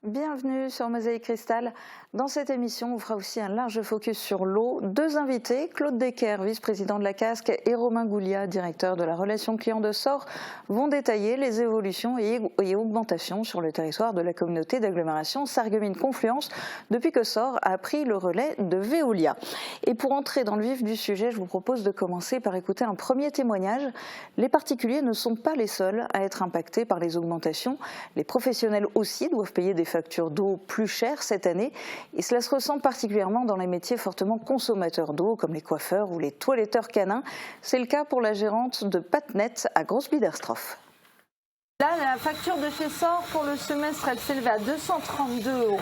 Bienvenue sur Mosaïque Cristal. Dans cette émission, on fera aussi un large focus sur l'eau. Deux invités, Claude Decker, vice-président de la Casque, et Romain Goulia, directeur de la relation client de SOR, vont détailler les évolutions et augmentations sur le territoire de la communauté d'agglomération Sarreguemines-Confluence depuis que SOR a pris le relais de Veolia. Et pour entrer dans le vif du sujet, je vous propose de commencer par écouter un premier témoignage. Les particuliers ne sont pas les seuls à être impactés par les augmentations. Les professionnels aussi doivent payer des factures d'eau plus chères cette année et cela se ressent particulièrement dans les métiers fortement consommateurs d'eau comme les coiffeurs ou les toiletteurs canins. C'est le cas pour la gérante de Patnet à Grosse-Biederstroff. Là, la facture de chez SOR pour le semestre, elle s'élevait à 232 €,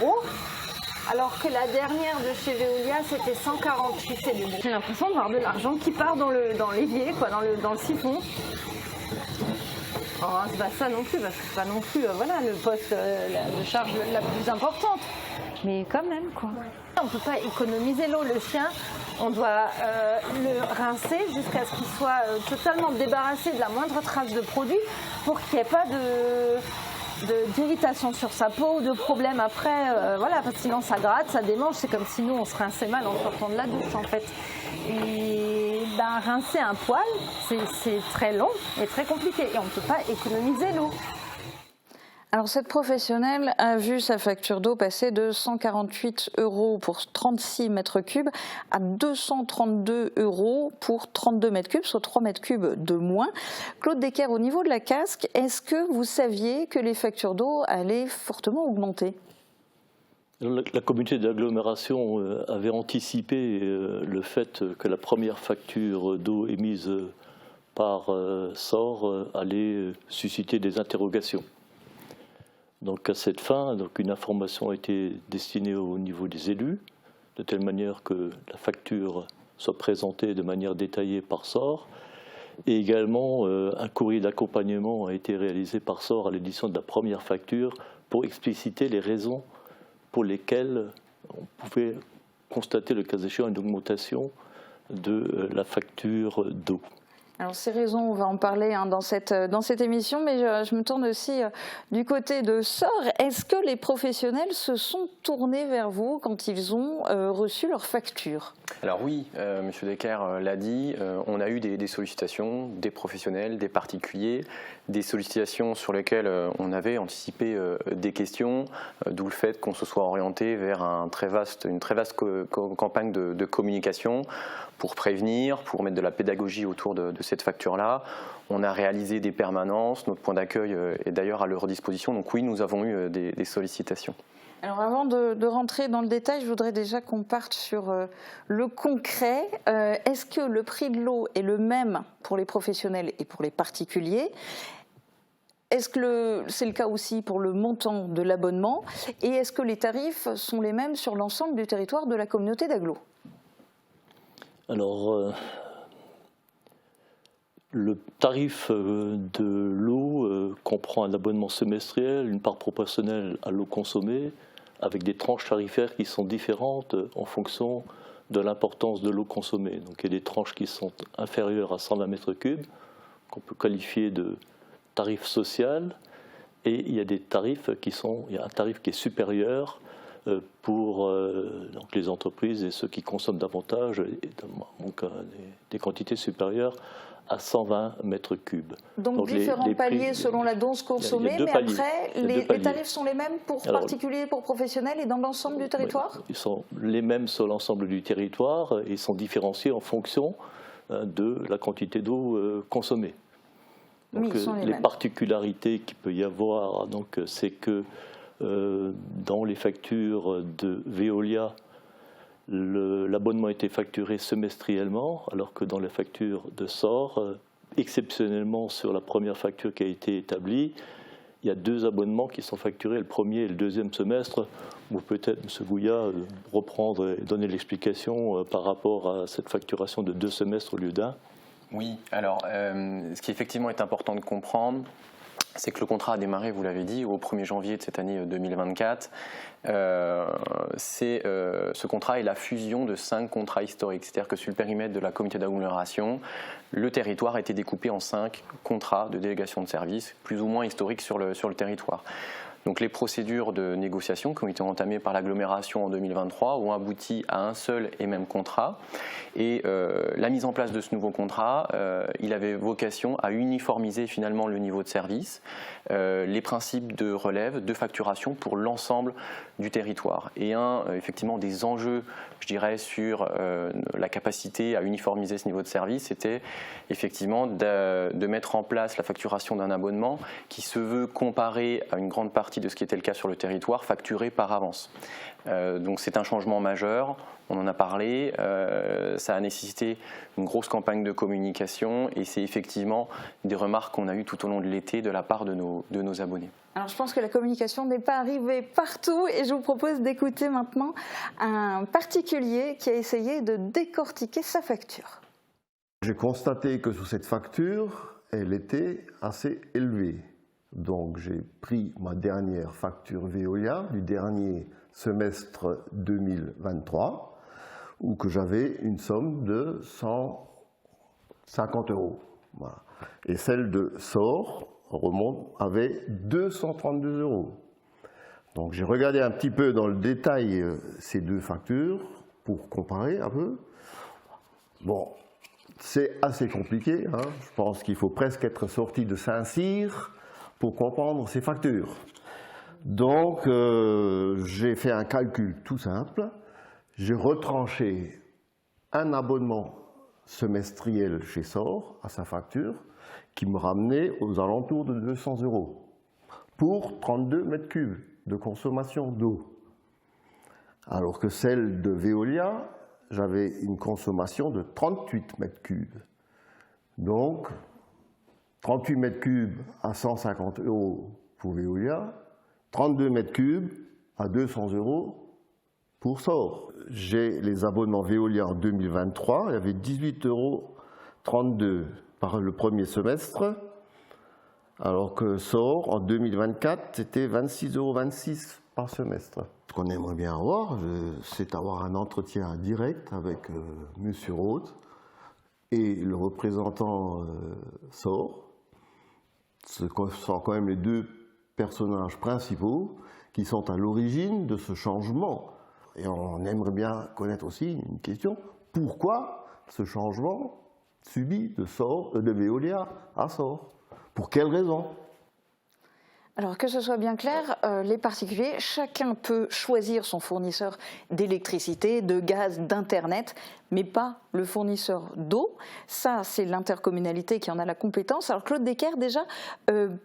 alors que la dernière de chez Veolia, c'était 148. J'ai l'impression de voir de l'argent qui part dans l'évier, dans le siphon. Oh, c'est pas ça non plus, parce que c'est pas non plus le poste de charge la plus importante. Mais quand même, quoi. On ne peut pas économiser l'eau. Le chien, on doit le rincer jusqu'à ce qu'il soit totalement débarrassé de la moindre trace de produit pour qu'il n'y ait pas d'irritation sur sa peau ou de problème après. Parce que sinon ça gratte, ça démange. C'est comme si nous, on se rinçait mal en sortant de la douche, en fait. Et rincer un poil, c'est très long et très compliqué. Et on ne peut pas économiser l'eau. Alors cette professionnelle a vu sa facture d'eau passer de 148 € pour 36 mètres cubes à 232 € pour 32 mètres cubes, soit 3 mètres cubes de moins. Claude Decker, au niveau de la Casque, est-ce que vous saviez que les factures d'eau allaient fortement augmenter ? La communauté d'agglomération avait anticipé le fait que la première facture d'eau émise par SOR allait susciter des interrogations. Donc à cette fin, une information a été destinée au niveau des élus, de telle manière que la facture soit présentée de manière détaillée par SOR. Et également, un courrier d'accompagnement a été réalisé par SOR à l'édition de la première facture pour expliciter les raisons pour lesquelles on pouvait constater, le cas échéant, une augmentation de la facture d'eau. Alors ces raisons, on va en parler dans cette émission, mais je me tourne aussi du côté de SOR. Est-ce que les professionnels se sont tournés vers vous quand ils ont reçu leur facture ? Alors oui, M. Decker l'a dit, on a eu des sollicitations, des professionnels, des particuliers, des sollicitations sur lesquelles on avait anticipé des questions, d'où le fait qu'on se soit orienté vers une très vaste campagne de communication pour prévenir, pour mettre de la pédagogie autour de cette facture-là. On a réalisé des permanences, notre point d'accueil est d'ailleurs à leur disposition, donc oui, nous avons eu des sollicitations. Alors avant de rentrer dans le détail, je voudrais déjà qu'on parte sur le concret. Est-ce que le prix de l'eau est le même pour les professionnels et pour les particuliers ? Est-ce que c'est le cas aussi pour le montant de l'abonnement ? Et est-ce que les tarifs sont les mêmes sur l'ensemble du territoire de la communauté d'agglo ? Alors, le tarif de l'eau comprend un abonnement semestriel, une part proportionnelle à l'eau consommée, avec des tranches tarifaires qui sont différentes en fonction de l'importance de l'eau consommée. Donc il y a des tranches qui sont inférieures à 120 mètres cubes, qu'on peut qualifier de tarif social, et il y a des tarifs il y a un tarif qui est supérieur pour donc les entreprises et ceux qui consomment davantage, donc des quantités supérieures à 120 mètres cubes. Donc différents paliers selon la dose consommée, mais après, les tarifs sont les mêmes pour particuliers, pour professionnels et dans l'ensemble du territoire ? Ils sont les mêmes sur l'ensemble du territoire et ils sont différenciés en fonction de la quantité d'eau consommée. Donc, les particularités qu'il peut y avoir, c'est que dans les factures de Veolia, l'abonnement était facturé semestriellement, alors que dans les factures de SOR, exceptionnellement sur la première facture qui a été établie, il y a deux abonnements qui sont facturés, le premier et le deuxième semestre. Vous peut-être, M. Goulia, reprendre et donner l'explication par rapport à cette facturation de 2 semestres au lieu d'un. Oui, alors ce qui effectivement est important de comprendre, c'est que le contrat a démarré, vous l'avez dit, au 1er janvier de cette année 2024. Ce contrat est la fusion de 5 contrats historiques. C'est-à-dire que sur le périmètre de la communauté d'agglomération, le territoire a été découpé en 5 contrats de délégation de services, plus ou moins historiques sur le territoire. Donc les procédures de négociation qui ont été entamées par l'agglomération en 2023 ont abouti à un seul et même contrat. Et la mise en place de ce nouveau contrat, il avait vocation à uniformiser finalement le niveau de service, les principes de relève, de facturation pour l'ensemble du territoire. Et effectivement, des enjeux, je dirais, sur la capacité à uniformiser ce niveau de service, c'était effectivement de mettre en place la facturation d'un abonnement qui se veut comparé à une grande partie de ce qui était le cas sur le territoire, facturé par avance. Donc c'est un changement majeur, on en a parlé, ça a nécessité une grosse campagne de communication et c'est effectivement des remarques qu'on a eues tout au long de l'été de la part de nos abonnés. Alors je pense que la communication n'est pas arrivée partout et je vous propose d'écouter maintenant un particulier qui a essayé de décortiquer sa facture. J'ai constaté que sur cette facture, elle était assez élevée. Donc j'ai pris ma dernière facture Veolia du dernier semestre 2023 où que j'avais une somme de 150 €. Voilà. Et celle de SOR avait 232 €. Donc j'ai regardé un petit peu dans le détail ces deux factures pour comparer un peu. Bon, c'est assez compliqué, hein. Je pense qu'il faut presque être sorti de Saint-Cyr pour comprendre ces factures. Donc j'ai fait un calcul tout simple. J'ai retranché un abonnement semestriel chez SOR à sa facture qui me ramenait aux alentours de 200 € pour 32 mètres cubes de consommation d'eau. Alors que celle de Veolia, j'avais une consommation de 38 mètres cubes. Donc, 38 mètres cubes à 150 € pour Veolia, 32 mètres cubes à 200 € pour SOR. J'ai les abonnements Veolia en 2023, il y avait 18,32 € par le premier semestre, alors que SOR en 2024, c'était 26,26 € par semestre. Ce qu'on aimerait bien avoir, c'est avoir un entretien direct avec M. Roth et le représentant SOR. Ce sont quand même les deux personnages principaux qui sont à l'origine de ce changement. Et on aimerait bien connaître aussi une question, pourquoi ce changement subit de Veolia à SOR? Pour quelles raisons? Alors que ce soit bien clair, les particuliers, chacun peut choisir son fournisseur d'électricité, de gaz, d'internet, mais pas le fournisseur d'eau. Ça, c'est l'intercommunalité qui en a la compétence. Alors Claude Decker, déjà,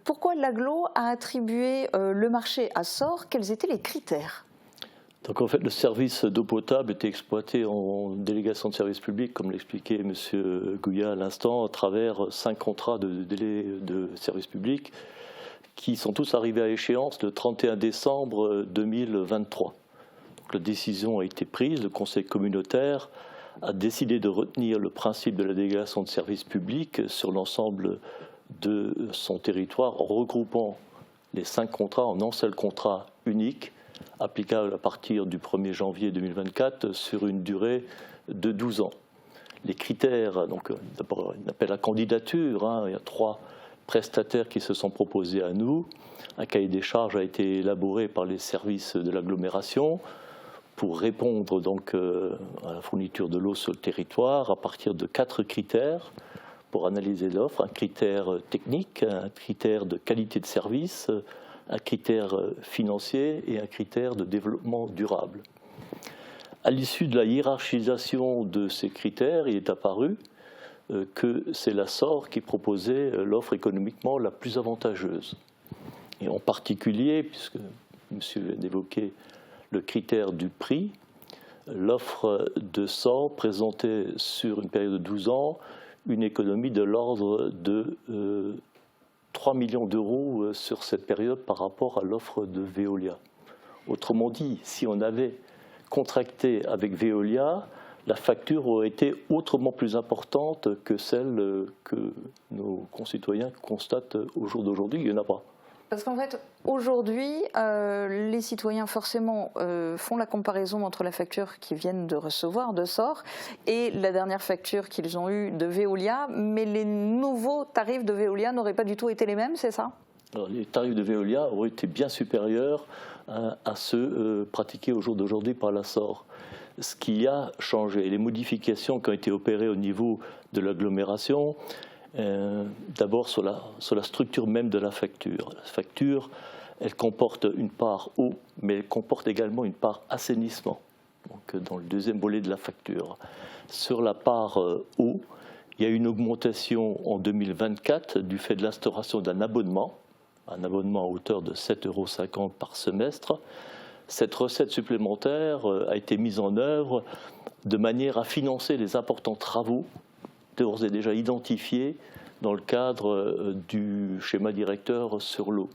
pourquoi l'agglo a attribué le marché à SOR? Quels étaient les critères? Donc en fait, le service d'eau potable était exploité en délégation de service public, comme l'expliquait M. Gouillat à l'instant, à travers 5 contrats de délai de service public qui sont tous arrivés à échéance le 31 décembre 2023. Donc, la décision a été prise, le conseil communautaire a décidé de retenir le principe de la délégation de service public sur l'ensemble de son territoire en regroupant les 5 contrats en un seul contrat unique, applicable à partir du 1er janvier 2024 sur une durée de 12 ans. Les critères, donc d'abord un appel à candidature, hein, il y a 3 prestataires qui se sont proposés à nous. Un cahier des charges a été élaboré par les services de l'agglomération pour répondre donc à la fourniture de l'eau sur le territoire à partir de 4 critères pour analyser l'offre. Un critère technique, un critère de qualité de service, un critère financier et un critère de développement durable. À l'issue de la hiérarchisation de ces critères, il est apparu que c'est la SOR qui proposait l'offre économiquement la plus avantageuse. Et en particulier, puisque monsieur vient d'évoquer le critère du prix, l'offre de SOR présentait sur une période de 12 ans une économie de l'ordre de 3 millions d'euros sur cette période par rapport à l'offre de Veolia. Autrement dit, si on avait contracté avec Veolia, la facture aurait été autrement plus importante que celle que nos concitoyens constatent au jour d'aujourd'hui. Il n'y en a pas. Parce qu'en fait, aujourd'hui, les citoyens forcément font la comparaison entre la facture qu'ils viennent de recevoir de SOR et la dernière facture qu'ils ont eue de Veolia, mais les nouveaux tarifs de Veolia n'auraient pas du tout été les mêmes, c'est ça ? Alors, les tarifs de Veolia auraient été bien supérieurs à ceux pratiqués au jour d'aujourd'hui par la SOR. Ce qui a changé, les modifications qui ont été opérées au niveau de l'agglomération, d'abord sur la structure même de la facture. La facture, elle comporte une part eau, mais elle comporte également une part assainissement, donc dans le deuxième volet de la facture. Sur la part eau, il y a une augmentation en 2024 du fait de l'instauration d'un abonnement à hauteur de 7,50 € par semestre. Cette recette supplémentaire a été mise en œuvre de manière à financer les importants travaux d'ores et déjà identifiés dans le cadre du schéma directeur sur l'eau.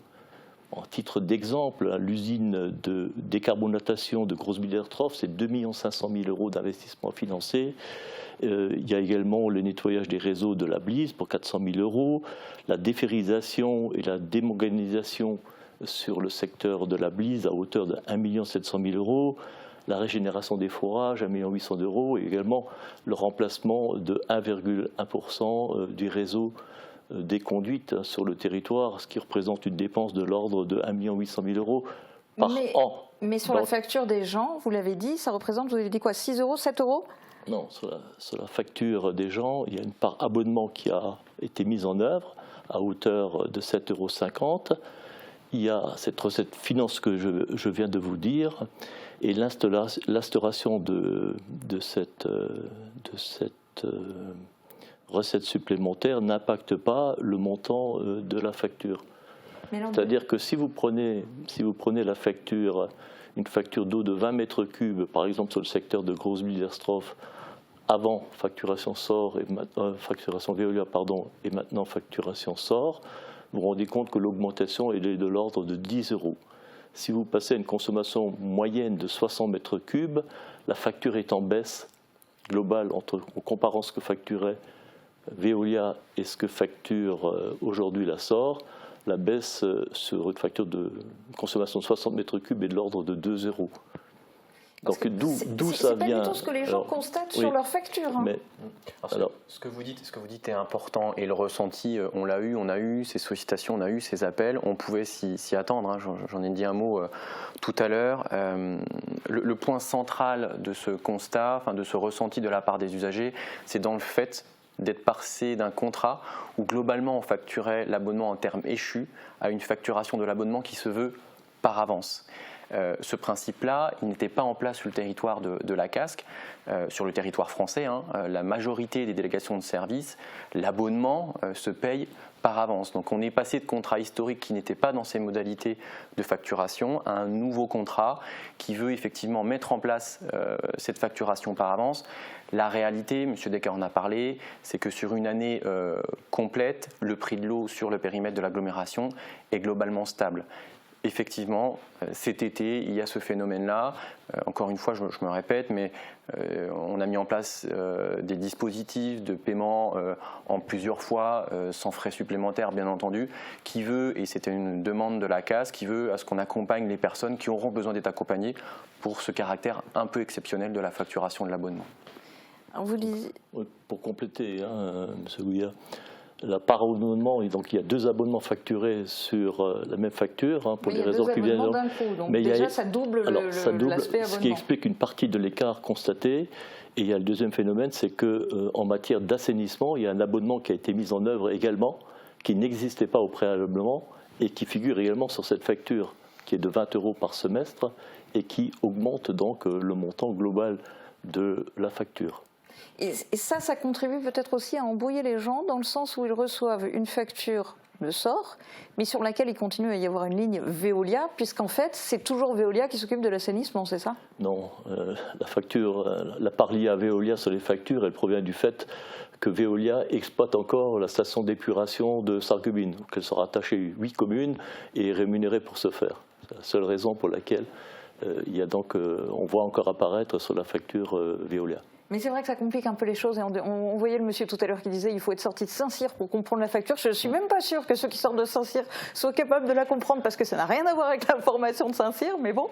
En titre d'exemple, l'usine de décarbonatation de Grosse-Billers-Tropsch, c'est 2 500 000 € d'investissement financé. Il y a également le nettoyage des réseaux de la Blise pour 400 000 €, la déferrisation et la démanganisation sur le secteur de la Blise à hauteur de 1 700 000 €, la régénération des forages, 1 800 000 € et également le remplacement de 1,1% du réseau des conduites sur le territoire, ce qui représente une dépense de l'ordre de 1 800 000 € par an. Mais sur la facture des gens, vous l'avez dit, ça représente, vous avez dit quoi, 6 €, 7 €? Non, sur la facture des gens, il y a une part abonnement qui a été mise en œuvre à hauteur de 7,50 €. Il y a cette recette finance que je viens de vous dire et l'instauration de cette recette supplémentaire n'impacte pas le montant de la facture. C'est-à-dire que si vous prenez la facture, une facture d'eau de 20 mètres cubes, par exemple sur le secteur de Grosse-Billers-Tropsch, avant facturation SOR facturation Veolia et maintenant facturation SOR, vous vous rendez compte que l'augmentation est de l'ordre de 10 €. Si vous passez à une consommation moyenne de 60 mètres cubes, la facture est en baisse globale en comparant ce que facturait Veolia et ce que facture aujourd'hui la SOR. La baisse sur une facture de consommation de 60 mètres cubes est de l'ordre de 2 €. Donc d'où ça vient? C'est pas du tout ce que les gens constatent sur leur facture. Hein. Mais, ce que vous dites est important et le ressenti, on a eu ces sollicitations, on a eu ces appels, on pouvait s'y attendre. Hein, j'en ai dit un mot tout à l'heure. Le point central de ce constat, de ce ressenti de la part des usagers, c'est dans le fait d'être passé d'un contrat où globalement on facturait l'abonnement en termes échus à une facturation de l'abonnement qui se veut par avance. Ce principe-là, il n'était pas en place sur le territoire de la Casques, sur le territoire français. Hein, la majorité des délégations de services, l'abonnement se paye par avance. Donc on est passé de contrats historiques qui n'étaient pas dans ces modalités de facturation à un nouveau contrat qui veut effectivement mettre en place cette facturation par avance. La réalité, M. Decker en a parlé, c'est que sur une année complète, le prix de l'eau sur le périmètre de l'agglomération est globalement stable. Effectivement, cet été, il y a ce phénomène-là. Encore une fois, je me répète, mais on a mis en place des dispositifs de paiement en plusieurs fois, sans frais supplémentaires, bien entendu, qui veut, et c'était une demande de la CAS, qui veut à ce qu'on accompagne les personnes qui auront besoin d'être accompagnées pour ce caractère un peu exceptionnel de la facturation de l'abonnement. Vous disiez... Pour compléter, M. Gouya, la part abonnement, et donc il y a 2 abonnements facturés sur la même facture, pour les raisons qui viennent. Mais déjà, ça double l'aspect abonnement. Ce qui explique une partie de l'écart constaté. Et il y a le deuxième phénomène, c'est qu'en matière d'assainissement, il y a un abonnement qui a été mis en œuvre également, qui n'existait pas au préalablement et qui figure également sur cette facture, qui est de 20 € par semestre et qui augmente donc le montant global de la facture. Et ça contribue peut-être aussi à embrouiller les gens dans le sens où ils reçoivent une facture de SOR, mais sur laquelle il continue à y avoir une ligne Veolia, puisqu'en fait, c'est toujours Veolia qui s'occupe de l'assainissement, c'est ça? Non, la facture, la part liée à Veolia sur les factures, elle provient du fait que Veolia exploite encore la station d'épuration de Sarreguemines, qu'elle sera attachée 8 communes et rémunérée pour ce faire. C'est la seule raison pour laquelle il y a donc, on voit encore apparaître sur la facture Veolia. Mais c'est vrai que ça complique un peu les choses. Et on voyait le monsieur tout à l'heure qui disait qu'il faut être sorti de Saint-Cyr pour comprendre la facture. Je ne suis même pas sûre que ceux qui sortent de Saint-Cyr soient capables de la comprendre parce que ça n'a rien à voir avec la formation de Saint-Cyr, mais bon.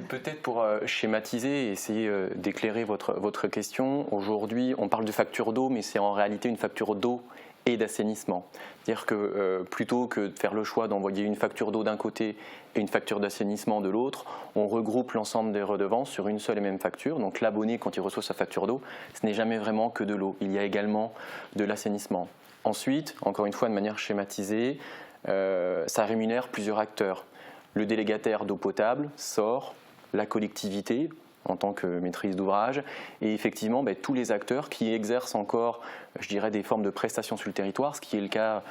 Peut-être pour schématiser et essayer d'éclairer votre question, aujourd'hui on parle de facture d'eau, mais c'est en réalité une facture d'eau et d'assainissement. C'est-à-dire que plutôt que de faire le choix d'envoyer une facture d'eau d'un côté et une facture d'assainissement de l'autre, on regroupe l'ensemble des redevances sur une seule et même facture. Donc l'abonné, quand il reçoit sa facture d'eau, ce n'est jamais vraiment que de l'eau. Il y a également de l'assainissement. Ensuite, encore une fois de manière schématisée, ça rémunère plusieurs acteurs. Le délégataire d'eau potable, SOR, la collectivité, en tant que maîtrise d'ouvrage, et effectivement tous les acteurs qui exercent encore, je dirais, des formes de prestations sur le territoire, ce qui est le cas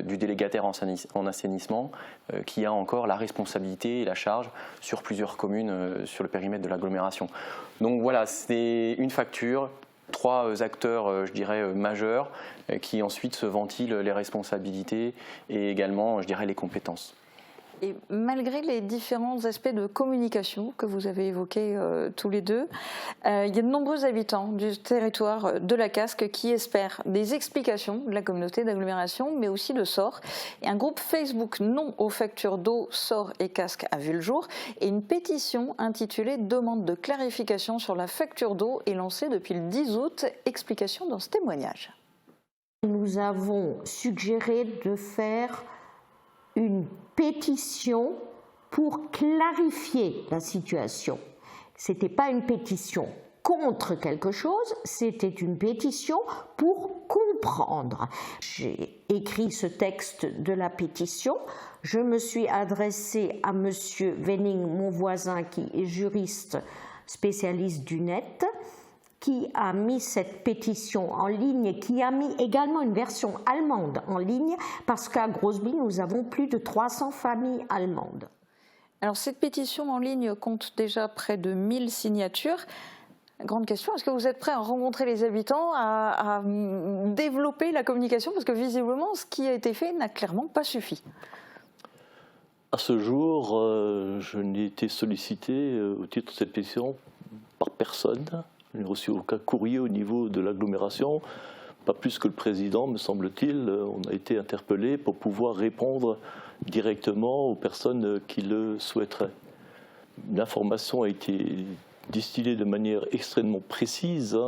du délégataire en assainissement, qui a encore la responsabilité et la charge sur plusieurs communes sur le périmètre de l'agglomération. Donc voilà, c'est une facture, 3 acteurs, je dirais, majeurs, qui ensuite se ventilent les responsabilités et également, je dirais, les compétences. Et malgré les différents aspects de communication que vous avez évoqués tous les deux, il y a de nombreux habitants du territoire de la Casques qui espèrent des explications de la communauté d'agglomération, mais aussi de SOR. Et un groupe Facebook non aux factures d'eau, SOR et Casques a vu le jour. Et une pétition intitulée « Demande de clarification sur la facture d'eau » est lancée depuis le 10 août. Explication dans ce témoignage. Nous avons suggéré de faire une pétition pour clarifier la situation. Ce n'était pas une pétition contre quelque chose, c'était une pétition pour comprendre. J'ai écrit ce texte de la pétition, je me suis adressée à M. Wenning, mon voisin, qui est juriste spécialiste du net, qui a mis cette pétition en ligne et qui a mis également une version allemande en ligne, parce qu'à Groesbeek, nous avons plus de 300 familles allemandes. Alors cette pétition en ligne compte déjà près de 1000 signatures. Grande question, est-ce que vous êtes prêt à rencontrer les habitants, à développer la communication? Parce que visiblement, ce qui a été fait n'a clairement pas suffi. À ce jour, je n'ai été sollicité au titre de cette pétition par personne. Je n'ai reçu aucun courrier au niveau de l'agglomération, pas plus que le président, me semble-t-il. On a été interpellé pour pouvoir répondre directement aux personnes qui le souhaiteraient. L'information a été distillée de manière extrêmement précise,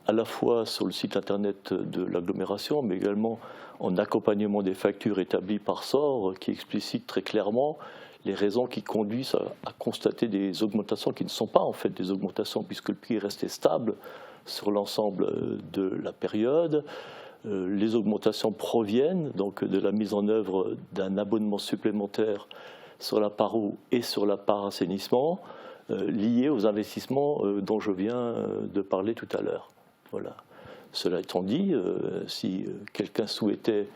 à la fois sur le site internet de l'agglomération, mais également en accompagnement des factures établies par SOR, qui explicite très clairement les raisons qui conduisent à constater des augmentations qui ne sont pas en fait des augmentations, puisque le prix est resté stable sur l'ensemble de la période. Les augmentations proviennent donc de la mise en œuvre d'un abonnement supplémentaire sur la part eau et sur la part assainissement, liés aux investissements dont je viens de parler tout à l'heure. Voilà. Cela étant dit, si quelqu'un souhaitait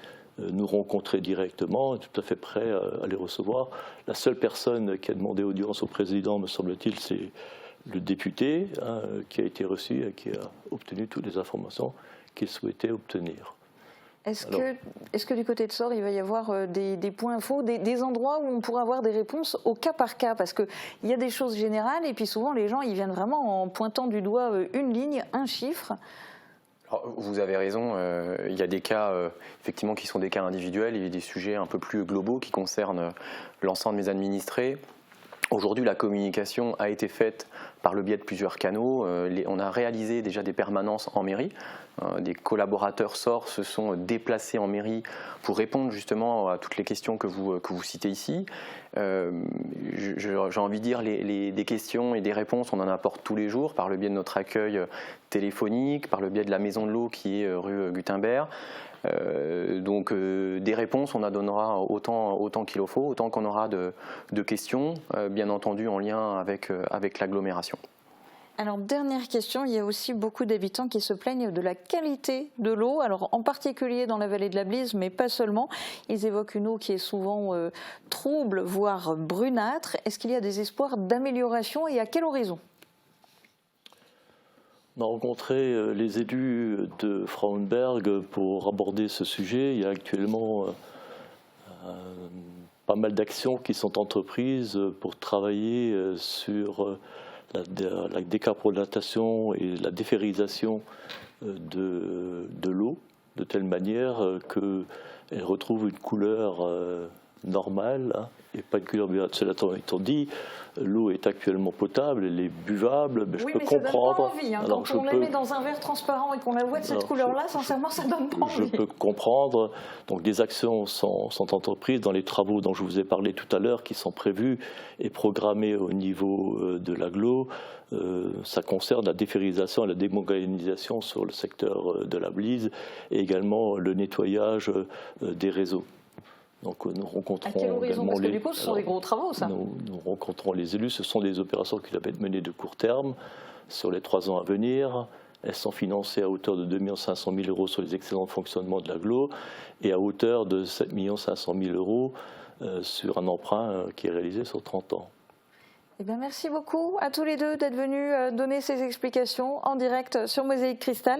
nous rencontrer directement, est tout à fait prêt à les recevoir. La seule personne qui a demandé audience au président, me semble-t-il, c'est le député qui a été reçu et qui a obtenu toutes les informations qu'il souhaitait obtenir. Est-ce que du côté de SOR, il va y avoir des points infos, des endroits où on pourra avoir des réponses au cas par cas? Parce qu'il y a des choses générales et puis souvent les gens ils viennent vraiment en pointant du doigt une ligne, un chiffre. Alors, vous avez raison, il y a des cas effectivement qui sont des cas individuels, il y a des sujets un peu plus globaux qui concernent l'ensemble des administrés. Aujourd'hui, la communication a été faite par le biais de plusieurs canaux. On a réalisé déjà des permanences en mairie. Des collaborateurs SOR se sont déplacés en mairie pour répondre justement à toutes les questions que vous citez ici. J'ai envie de dire des questions et des réponses, on en apporte tous les jours par le biais de notre accueil téléphonique, par le biais de la maison de l'eau qui est rue Gutenberg. Donc des réponses, on en donnera autant qu'il en faut, autant qu'on aura de questions, bien entendu en lien avec l'agglomération. Alors, dernière question, il y a aussi beaucoup d'habitants qui se plaignent de la qualité de l'eau, alors en particulier dans la vallée de la Blise, mais pas seulement. Ils évoquent une eau qui est souvent trouble, voire brunâtre. Est-ce qu'il y a des espoirs d'amélioration et à quel horizon? On a rencontré les élus de Frauenberg pour aborder ce sujet. Il y a actuellement pas mal d'actions qui sont entreprises pour travailler sur la décarbonatation et la déferrisation de l'eau, de telle manière qu'elle retrouve une couleur normale, et pas une couleur buvable. Cela étant dit, l'eau est actuellement potable, elle est buvable, mais oui, je peux mais comprendre. Ça donne pas envie, hein. Alors, Quand on la met dans un verre transparent et qu'on la voit de cette couleur-là, sincèrement, ça donne pas Je envie. peux comprendre. Donc des actions sont entreprises dans les travaux dont je vous ai parlé tout à l'heure, qui sont prévus et programmés au niveau de l'agglo. Ça concerne la déferrisation et la démanganisation sur le secteur de la Blise et également le nettoyage des réseaux. Donc nous rencontrons à quel horizon? également Parce que du coup, ce sont des gros travaux, ça. Nous rencontrons les élus. Ce sont des opérations qui doivent être menées de court terme sur les 3 ans à venir. Elles sont financées à hauteur de 2 500 000 € sur les excédents de fonctionnement de l'agglo et à hauteur de 7 500 000 € sur un emprunt qui est réalisé sur 30 ans. Eh bien, merci beaucoup à tous les deux d'être venus donner ces explications en direct sur Mosaïque Cristal.